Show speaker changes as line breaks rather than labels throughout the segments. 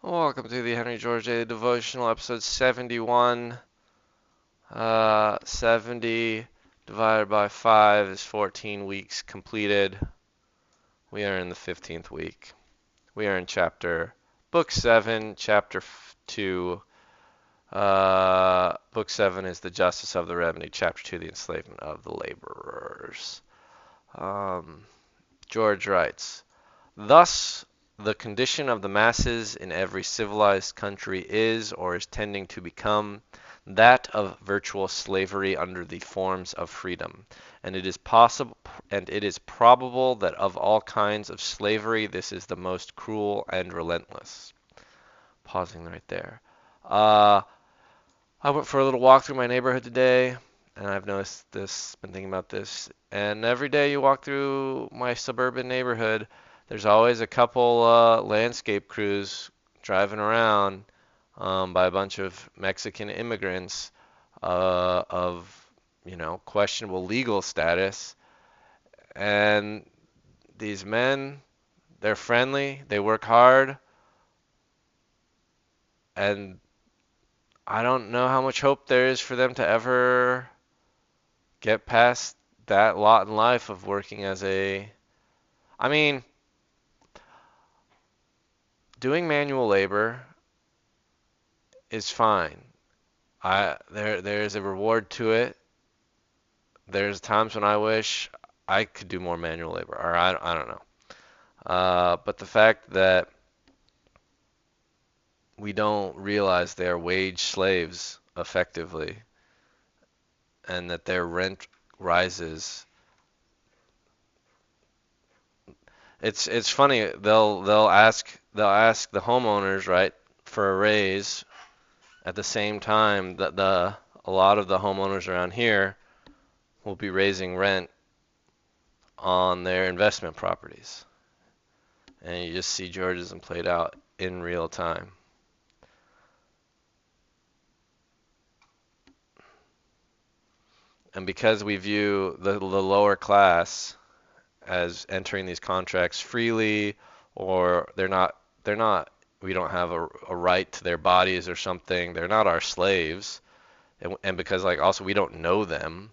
Welcome to the Henry George Daily Devotional, episode 71. 70 divided by 5 is 14 weeks completed. We are in the 15th week. We are in Book 7, chapter 2. Book 7 is the Justice of the Revenue. Chapter 2, the Enslavement of the Laborers. George writes, Thus, the condition of the masses in every civilized country is, or is tending to become, that of virtual slavery under the forms of freedom. And it is probable that of all kinds of slavery, this is the most cruel and relentless. Pausing right there. I went for a little walk through my neighborhood today, and I've noticed this, been thinking about this. And every day you walk through my suburban neighborhood, there's always a couple landscape crews driving around by a bunch of Mexican immigrants of, questionable legal status. And these men, they're friendly, they work hard, and I don't know how much hope there is for them to ever get past that lot in life of working as I mean, doing manual labor is fine. There's a reward to it. There's times when I wish I could do more manual labor, or I don't know. But the fact that we don't realize they're wage slaves effectively, and that their rent rises. It's funny. They'll ask the homeowners, right, for a raise at the same time that a lot of the homeowners around here will be raising rent on their investment properties. And you just see Georgism played out in real time. And because we view the lower class as entering these contracts freely, or we don't have a right to their bodies or something, they're not our slaves. And because also we don't know them,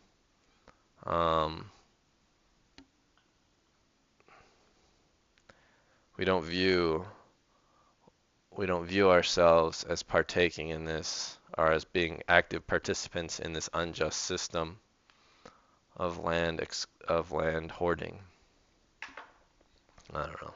we don't view ourselves as partaking in this, or as being active participants in this unjust system of land hoarding. I don't know.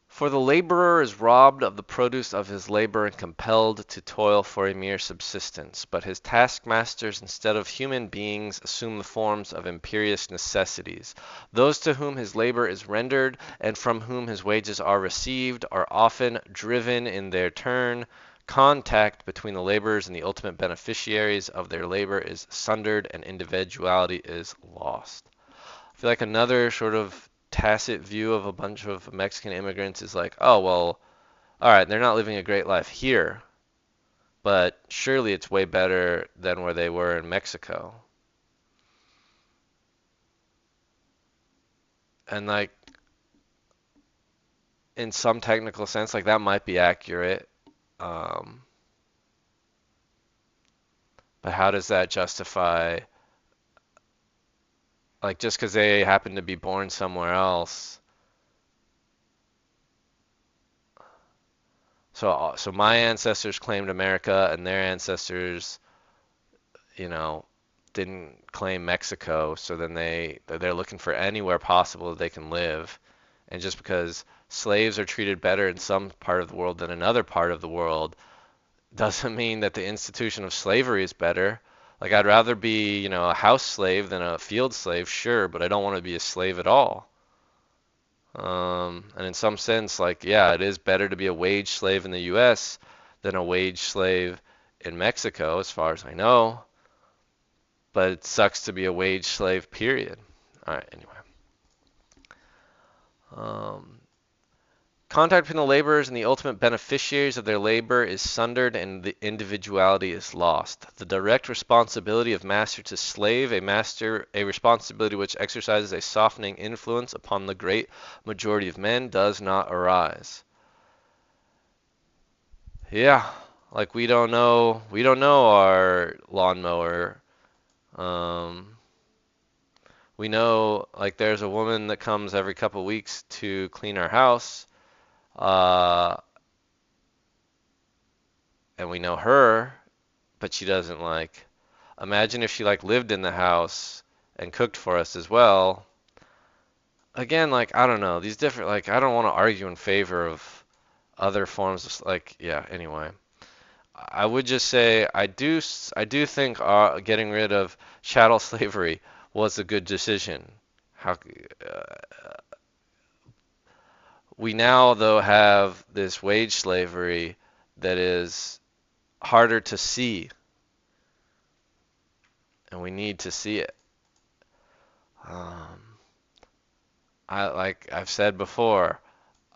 For the laborer is robbed of the produce of his labor and compelled to toil for a mere subsistence, but his taskmasters instead of human beings assume the forms of imperious necessities. Those to whom his labor is rendered and from whom his wages are received are often driven in their turn. Contact between the laborers and the ultimate beneficiaries of their labor is sundered and individuality is lost. I feel like another sort of tacit view of a bunch of Mexican immigrants is like, oh, well, all right, they're not living a great life here, but surely it's way better than where they were in Mexico. And like, in some technical sense, like that might be accurate. But how does that justify, like, just because they happen to be born somewhere else? So my ancestors claimed America, and their ancestors, didn't claim Mexico. So then they're looking for anywhere possible that they can live. And just because slaves are treated better in some part of the world than another part of the world, doesn't mean that the institution of slavery is better. Like, I'd rather be, a house slave than a field slave, sure, but I don't want to be a slave at all. And in some sense, like, yeah, it is better to be a wage slave in the U.S. than a wage slave in Mexico, as far as I know. But it sucks to be a wage slave, period. All right, anyway. Contact between the laborers and the ultimate beneficiaries of their labor is sundered and the individuality is lost. The direct responsibility of master to slave, a responsibility which exercises a softening influence upon the great majority of men, does not arise. Yeah, like we don't know our lawnmower. Um, we know like there's a woman that comes every couple weeks to clean our house, uh, and we know her, but she doesn't like. Imagine if she like lived in the house and cooked for us as well. Again, like I don't know, these different like I don't want to argue in favor of other forms of like yeah, anyway. I would just say I do think getting rid of chattel slavery was a good decision. How we now though have this wage slavery that is harder to see, and we need to see it. Um, I've said before,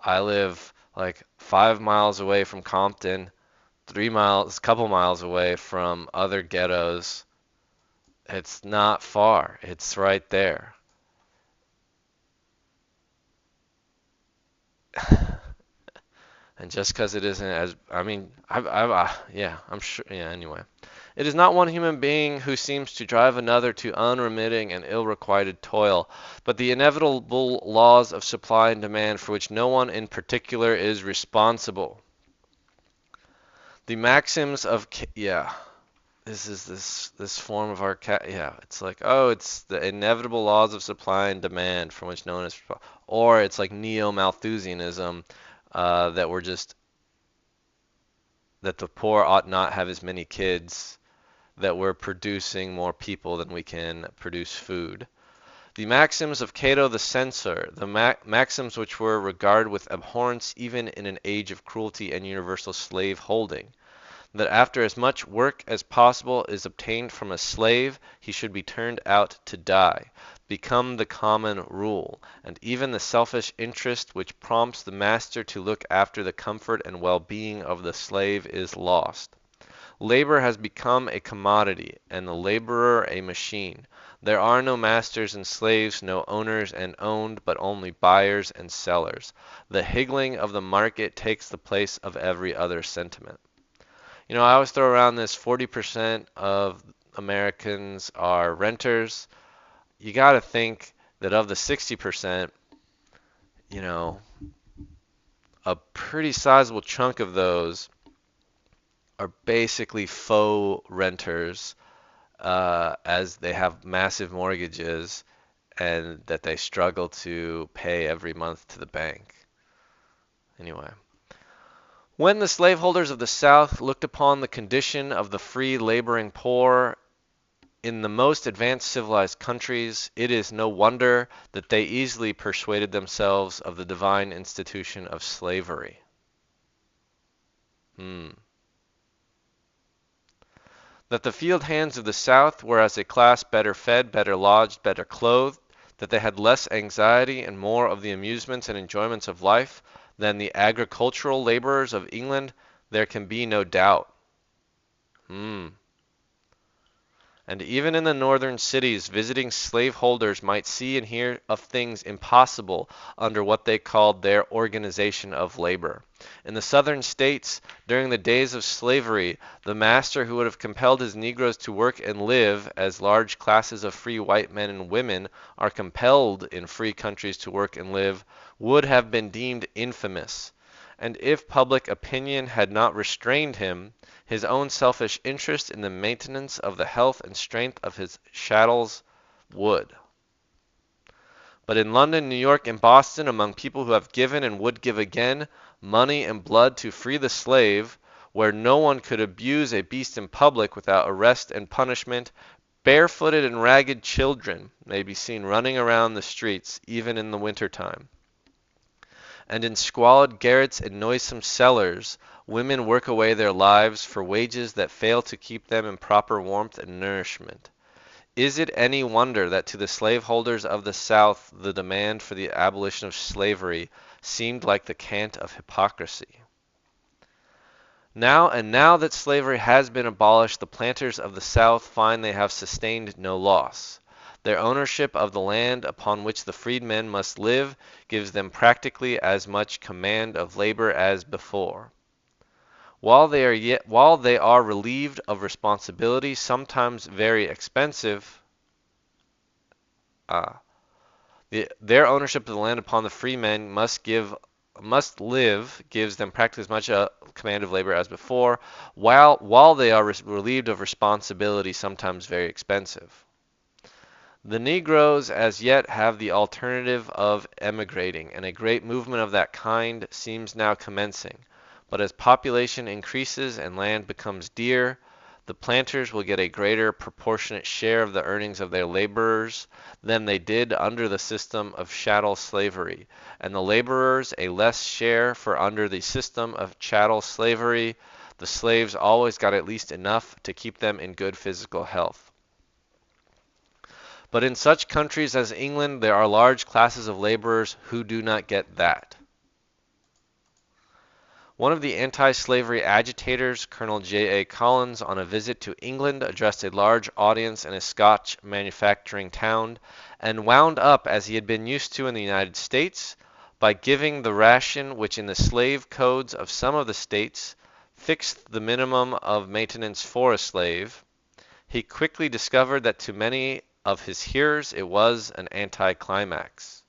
I live like 5 miles away from Compton, 3 miles, couple miles away from other ghettos. It's not far. It's right there. And just because it isn't as, I mean, yeah, I'm sure, yeah, anyway. It is not one human being who seems to drive another to unremitting and ill-requited toil, but the inevitable laws of supply and demand for which no one in particular is responsible. The maxims of, yeah, this form of our yeah, it's like, oh, it's the inevitable laws of supply and demand from which no one is, or it's like neo-Malthusianism, that we're just that the poor ought not have as many kids, that we're producing more people than we can produce food. The maxims of Cato the Censor, the maxims which were regarded with abhorrence even in an age of cruelty and universal slave holding, that after as much work as possible is obtained from a slave, he should be turned out to die, become the common rule, and even the selfish interest which prompts the master to look after the comfort and well-being of the slave is lost. Labor has become a commodity, and the laborer a machine. There are no masters and slaves, no owners and owned, but only buyers and sellers. The higgling of the market takes the place of every other sentiment. I always throw around this 40% of Americans are renters. You got to think that of the 60%, you know, a pretty sizable chunk of those are basically faux renters, as they have massive mortgages and that they struggle to pay every month to the bank. Anyway. When the slaveholders of the South looked upon the condition of the free laboring poor in the most advanced civilized countries, it is no wonder that they easily persuaded themselves of the divine institution of slavery. Hmm. That the field hands of the South were as a class better fed, better lodged, better clothed, that they had less anxiety and more of the amusements and enjoyments of life than the agricultural laborers of England, there can be no doubt. Hmm. And even in the northern cities, visiting slaveholders might see and hear of things impossible under what they called their organization of labor. In the southern states, during the days of slavery, the master who would have compelled his Negroes to work and live, as large classes of free white men and women are compelled in free countries to work and live, would have been deemed infamous. And if public opinion had not restrained him, his own selfish interest in the maintenance of the health and strength of his chattels would. But in London, New York, and Boston, among people who have given and would give again money and blood to free the slave, where no one could abuse a beast in public without arrest and punishment, barefooted and ragged children may be seen running around the streets even in the winter time. And in squalid garrets and noisome cellars, women work away their lives for wages that fail to keep them in proper warmth and nourishment. Is it any wonder that to the slaveholders of the South the demand for the abolition of slavery seemed like the cant of hypocrisy? Now that slavery has been abolished, the planters of the South find they have sustained no loss. Their ownership of the land upon which the freedmen must live gives them practically as much command of labor as before. while they are relieved of responsibility, sometimes very expensive, uh, their ownership of the land upon the free men must live gives them practically as much a command of labor as before, while they are relieved of responsibility, sometimes very expensive. The Negroes as yet have the alternative of emigrating, and a great movement of that kind seems now commencing. But as population increases and land becomes dear, the planters will get a greater proportionate share of the earnings of their laborers than they did under the system of chattel slavery, and the laborers a less share, for under the system of chattel slavery the slaves always got at least enough to keep them in good physical health. But in such countries as England there are large classes of laborers who do not get that. One of the anti-slavery agitators, Colonel J. A. Collins, on a visit to England, addressed a large audience in a Scotch manufacturing town, and wound up, as he had been used to in the United States, by giving the ration which in the slave codes of some of the states fixed the minimum of maintenance for a slave. He quickly discovered that to many of his hearers it was an anticlimax.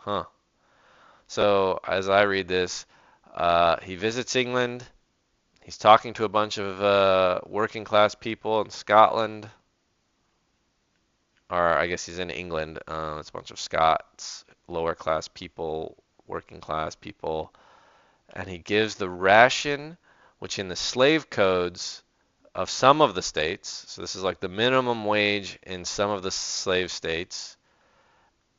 Huh. So, as I read this, he visits England. He's talking to a bunch of working class people in Scotland, or I guess he's in England. It's a bunch of Scots, lower class people, working class people, and he gives the ration, which in the slave codes of some of the states, so this is like the minimum wage in some of the slave states,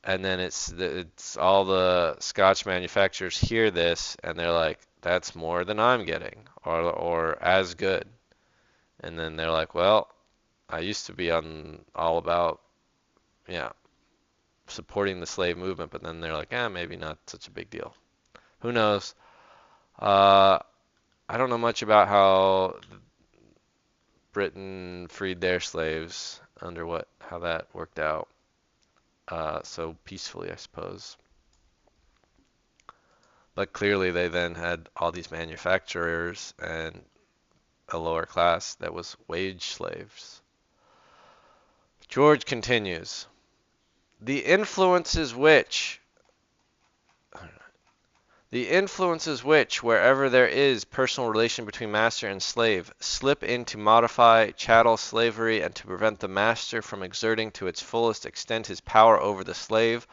and then it's all the Scotch manufacturers hear this and they're like, that's more than I'm getting, or as good. And then they're like, well, I used to be on all about, yeah, supporting the slave movement, but then they're like, maybe not such a big deal. Who knows? Uh, I don't know much about how Britain freed their slaves under how that worked out. So peacefully, I suppose. But clearly, they then had all these manufacturers and a lower class that was wage slaves. George continues, the influences which, wherever there is personal relation between master and slave, slip in to modify chattel slavery and to prevent the master from exerting to its fullest extent his power over the slave,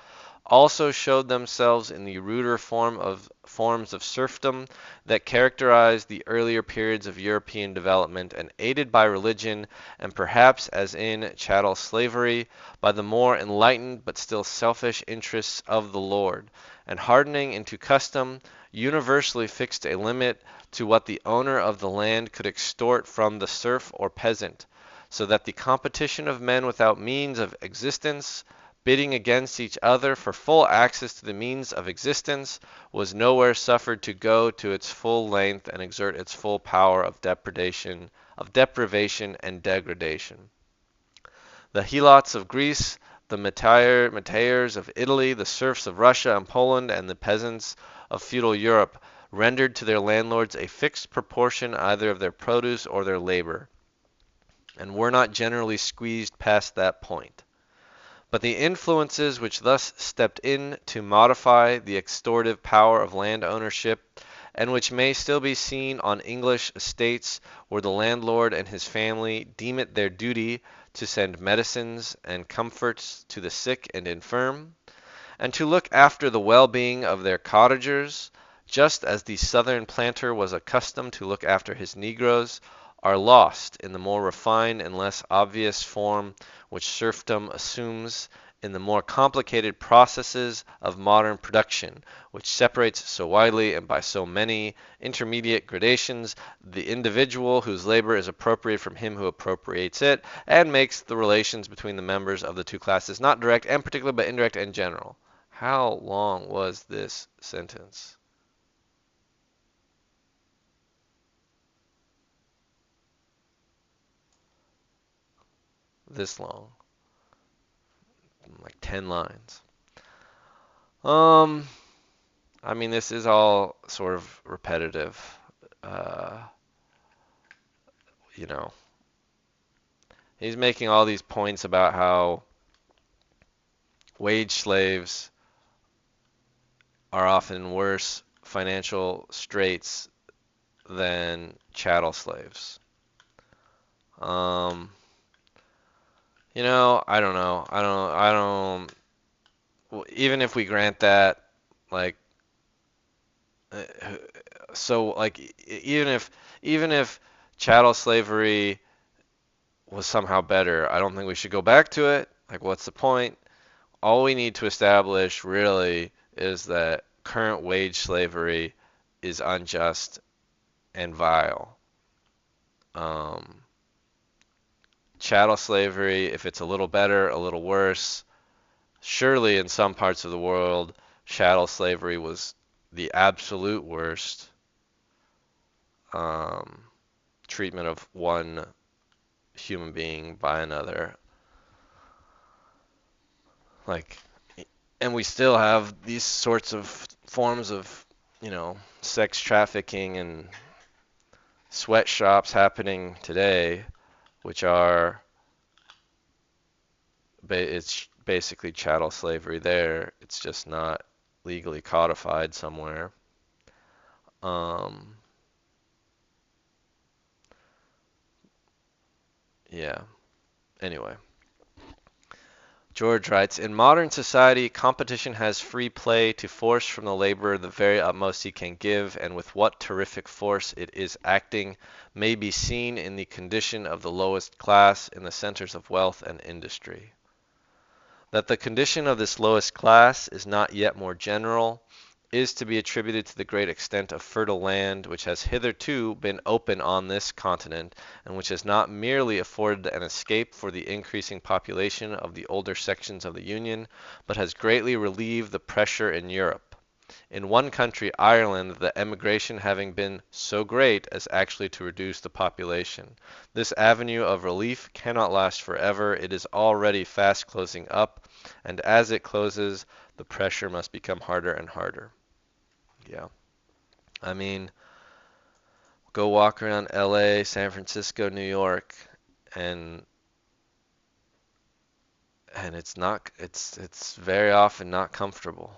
also showed themselves in the ruder forms of serfdom that characterized the earlier periods of European development, and aided by religion, and perhaps, as in chattel slavery, by the more enlightened but still selfish interests of the lord, and hardening into custom, universally fixed a limit to what the owner of the land could extort from the serf or peasant, so that the competition of men without means of existence, bidding against each other for full access to the means of existence, was nowhere suffered to go to its full length and exert its full power of deprivation and degradation. The helots of Greece, the metayers of Italy, the serfs of Russia and Poland, and the peasants of feudal Europe rendered to their landlords a fixed proportion either of their produce or their labor, and were not generally squeezed past that point. But the influences which thus stepped in to modify the extortive power of land ownership, and which may still be seen on English estates where the landlord and his family deem it their duty to send medicines and comforts to the sick and infirm, and to look after the well-being of their cottagers, just as the Southern planter was accustomed to look after his Negroes, are lost in the more refined and less obvious form which serfdom assumes in the more complicated processes of modern production, which separates so widely and by so many intermediate gradations the individual whose labor is appropriated from him who appropriates it, and makes the relations between the members of the two classes not direct and particular, but indirect and general. How long was this sentence? This long. Like 10 lines. Um, I mean, this is all sort of repetitive. Uh, you know, he's making all these points about how wage slaves are often in worse financial straits than chattel slaves. Um, I don't know. Even if we grant that, like, uh, so, like, even if chattel slavery was somehow better, I don't think we should go back to it. Like, what's the point? All we need to establish really is that current wage slavery is unjust and vile. Um, Chattel slavery, if it's a little better, a little worse, surely in some parts of the world, chattel slavery was the absolute worst um, treatment of one human being by another. Like, and we still have these sorts of forms of, sex trafficking and sweatshops happening today, which are it's basically chattel slavery there. It's just not legally codified somewhere. Um, yeah. Anyway, George writes, in modern society, competition has free play to force from the laborer the very utmost he can give, and with what terrific force it is acting may be seen in the condition of the lowest class in the centers of wealth and industry. That the condition of this lowest class is not yet more general is to be attributed to the great extent of fertile land which has hitherto been open on this continent, and which has not merely afforded an escape for the increasing population of the older sections of the Union, but has greatly relieved the pressure in Europe. In one country, Ireland, the emigration having been so great as actually to reduce the population. This avenue of relief cannot last forever. It is already fast closing up, and as it closes, the pressure must become harder and harder. Yeah. I mean, go walk around LA, San Francisco, New York, and it's very often not comfortable.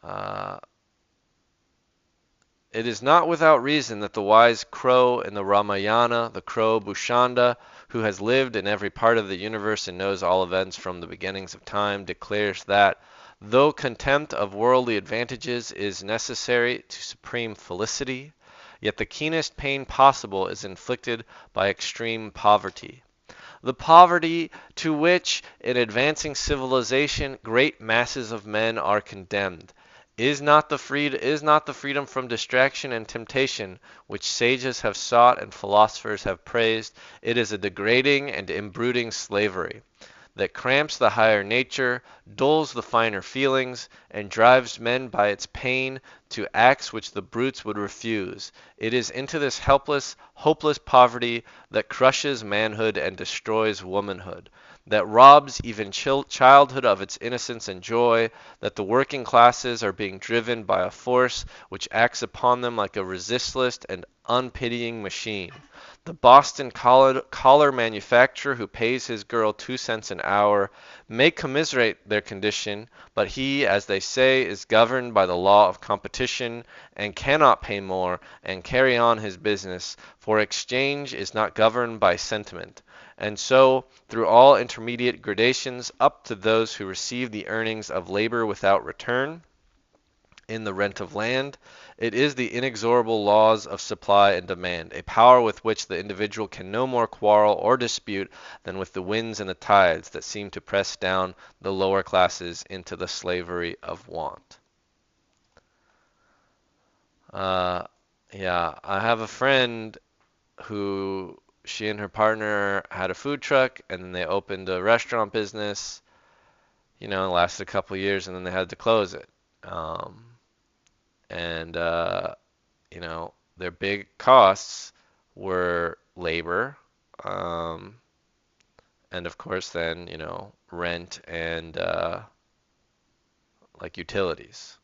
Uh, It is not without reason that the wise crow in the Ramayana, the crow Bhushanda, who has lived in every part of the universe and knows all events from the beginnings of time, declares that, though contempt of worldly advantages is necessary to supreme felicity, yet the keenest pain possible is inflicted by extreme poverty. The poverty to which, in advancing civilization, great masses of men are condemned. Is not the freedom from distraction and temptation, which sages have sought and philosophers have praised, it is a degrading and imbruting slavery, that cramps the higher nature, dulls the finer feelings, and drives men by its pain to acts which the brutes would refuse. It is into this helpless, hopeless poverty that crushes manhood and destroys womanhood, that robs even childhood of its innocence and joy, that the working classes are being driven by a force which acts upon them like a resistless and unpitying machine. The Boston collar manufacturer who pays his girl 2 cents an hour may commiserate their condition, but he, as they say, is governed by the law of competition, and cannot pay more and carry on his business, for exchange is not governed by sentiment. And so, through all intermediate gradations, up to those who receive the earnings of labor without return, in the rent of land, it is the inexorable laws of supply and demand, a power with which the individual can no more quarrel or dispute than with the winds and the tides that seem to press down the lower classes into the slavery of want. Uh, yeah, I have a friend who she and her partner had a food truck and then they opened a restaurant business, it lasted a couple of years and then they had to close it. And their big costs were labor, um, and of course then, rent and like utilities.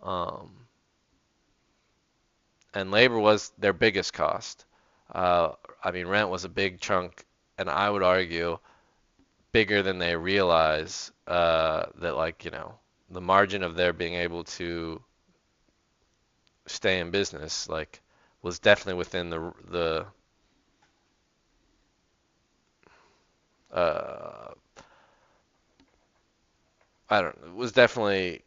Um, and labor was their biggest cost. I mean, rent was a big chunk, and I would argue bigger than they realize, that, like, the margin of their being able to stay in business, like, was definitely within the uh, I don't know, it was definitely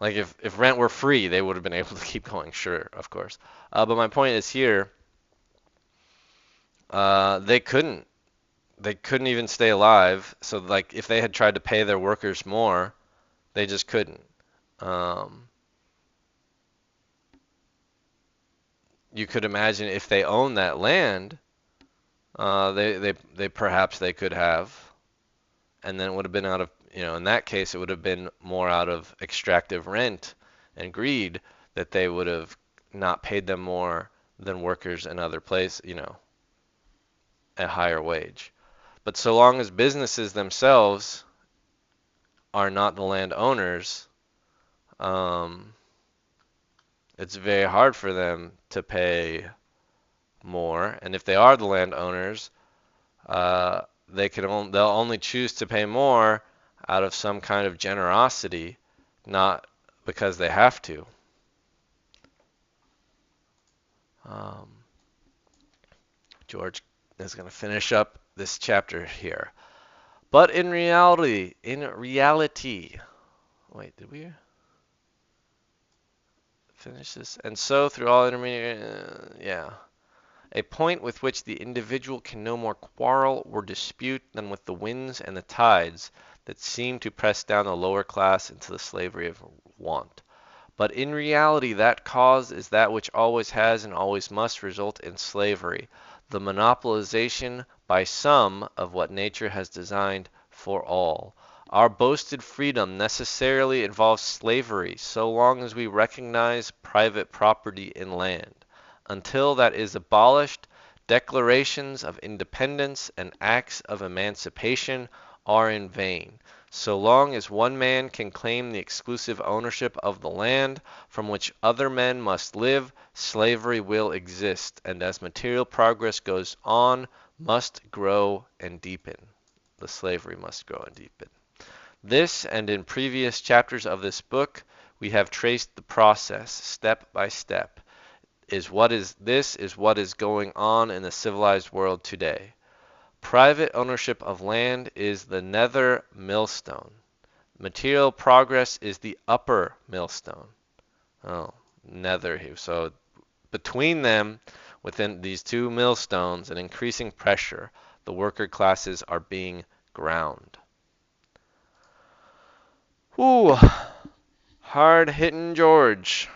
like, if rent were free, they would have been able to keep going, sure, of course. But my point is here, they couldn't even stay alive. So, like, if they had tried to pay their workers more, they just couldn't. Um, you could imagine if they owned that land, they perhaps they could have, and then it would have been out of, in that case, it would have been more out of extractive rent and greed that they would have not paid them more than workers in other places, at higher wage. But so long as businesses themselves are not the landowners, um, it's very hard for them to pay more. And if they are the landowners, they'll only choose to pay more out of some kind of generosity, not because they have to. Um, George is going to finish up this chapter here. But in reality, wait, did we finish this? And so through all intermediate, yeah. A point with which the individual can no more quarrel or dispute than with the winds and the tides that seem to press down the lower class into the slavery of want. But in reality, that cause is that which always has and always must result in slavery, the monopolization by some of what nature has designed for all. Our boasted freedom necessarily involves slavery so long as we recognize private property in land. Until that is abolished, declarations of independence and acts of emancipation are in vain. So long as one man can claim the exclusive ownership of the land from which other men must live, slavery will exist, and as material progress goes on, must grow and deepen. The slavery must grow and deepen. This, and in previous chapters of this book, we have traced the process step by step. This is what is going on in the civilized world today. Private ownership of land is the nether millstone. Material progress is the upper millstone. Oh, nether here. So between them, within these two millstones, an increasing pressure, the worker classes are being ground. Whew, hard hitting George.